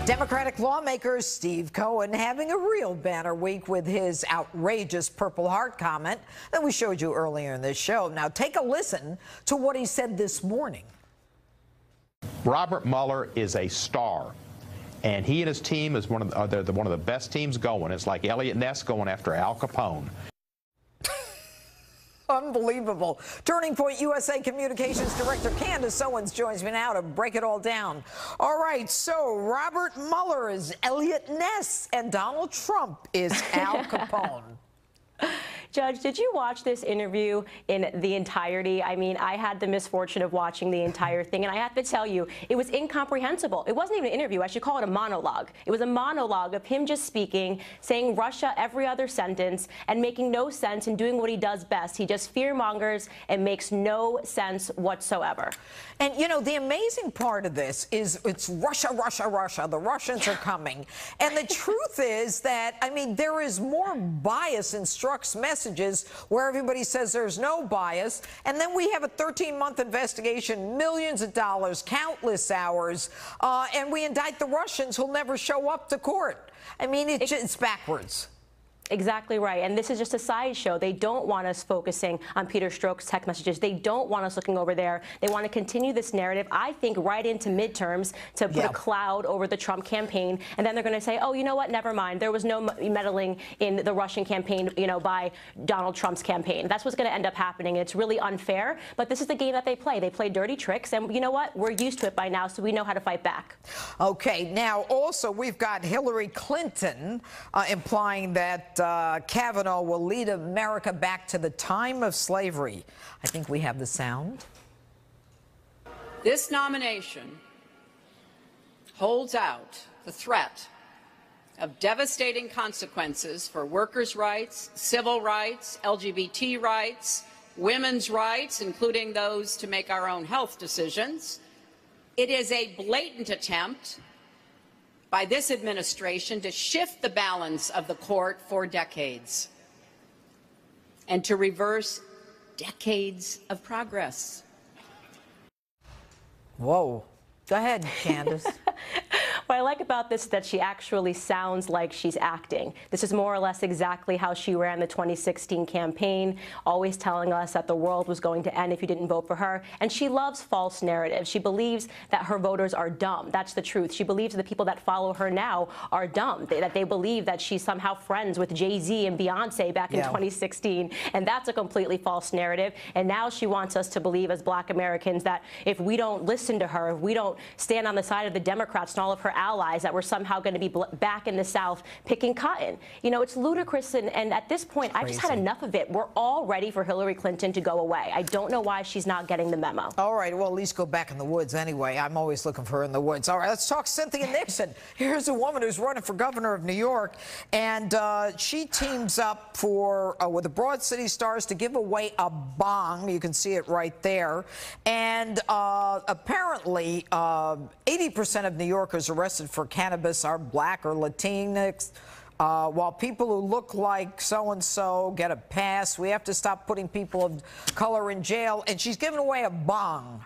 Democratic lawmaker Steve Cohen having a real banner week with his outrageous Purple Heart comment that we showed you earlier in this show. Now take a listen to what he said this morning. Robert Mueller is a star, and he and his team is one of the best teams going. It's like Elliot Ness going after Al Capone. Unbelievable. Turning Point USA Communications Director Candace Owens joins me now to break it all down. All right, so Robert Mueller is Elliot Ness and Donald Trump is Al Capone. Judge, did you watch this interview in the entirety? I mean, I had the misfortune of watching the entire thing, and I have to tell you, it was incomprehensible. It wasn't even an interview. I should call it a monologue. It was a monologue of him just speaking, saying Russia every other sentence, and making no sense and doing what he does best. He just fear-mongers and makes no sense whatsoever. And, you know, the amazing part of this is it's Russia, Russia, Russia. The Russians are coming. And the truth is that, I mean, there is more bias in Strzok's messages where everybody says there's no bias. And then we have a 13-month investigation, millions of dollars, countless hours, and we indict the Russians who'll never show up to court. I mean, it's backwards. Exactly right. And this is just a sideshow. They don't want us focusing on Peter Strzok's text messages. They don't want us looking over there. They want to continue this narrative, I think, right into midterms to put a cloud over the Trump campaign. And then they're going to say, oh, you know what? Never mind. There was no meddling in the Russian campaign, you know, by Donald Trump's campaign. That's what's going to end up happening. It's really unfair. But this is the game that they play. They play dirty tricks. And you know what? We're used to it by now, so we know how to fight back. Okay. Now, also, we've got Hillary Clinton implying that Kavanaugh will lead America back to the time of slavery. I think we have the sound. This nomination holds out the threat of devastating consequences for workers' rights, civil rights, LGBT rights, women's rights, including those to make our own health decisions. It is a blatant attempt by this administration to shift the balance of the court for decades and to reverse decades of progress. Whoa. Go ahead, Candace. What I like about this is that she actually sounds like she's acting. This is more or less exactly how she ran the 2016 campaign, always telling us that the world was going to end if you didn't vote for her. And she loves false narratives. She believes that her voters are dumb. That's the truth. She believes the people that follow her now are dumb, that they believe that she's somehow friends with Jay-Z and Beyonce back in 2016. And that's a completely false narrative. And now she wants us to believe as Black Americans that if we don't listen to her, if we don't stand on the side of the Democrats and all of her allies, that we're somehow going to be back in the South picking cotton. You know, it's ludicrous, and at this point, I just had enough of it. We're all ready for Hillary Clinton to go away. I don't know why she's not getting the memo. All right, well, at least go back in the woods anyway. I'm always looking for her in the woods. All right, let's talk Cynthia Nixon. Here's a woman who's running for governor of New York, and she teams up with the Broad City Stars to give away a bong. You can see it right there. And apparently, 80% of New Yorkers arrested for cannabis are Black or Latinx, while people who look like so-and-so get a pass. We have to stop putting people of color in jail. And she's giving away a bong.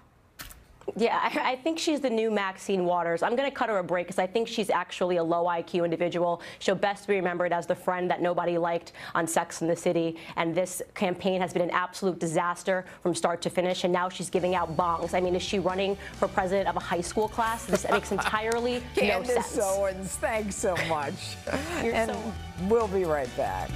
Yeah, I think she's the new Maxine Waters. I'm going to cut her a break because I think she's actually a low IQ individual. She'll best be remembered as the friend that nobody liked on Sex and the City. And this campaign has been an absolute disaster from start to finish. And now she's giving out bongs. I mean, is she running for president of a high school class? This makes entirely no sense. Candace Owens, thanks so much. We'll be right back.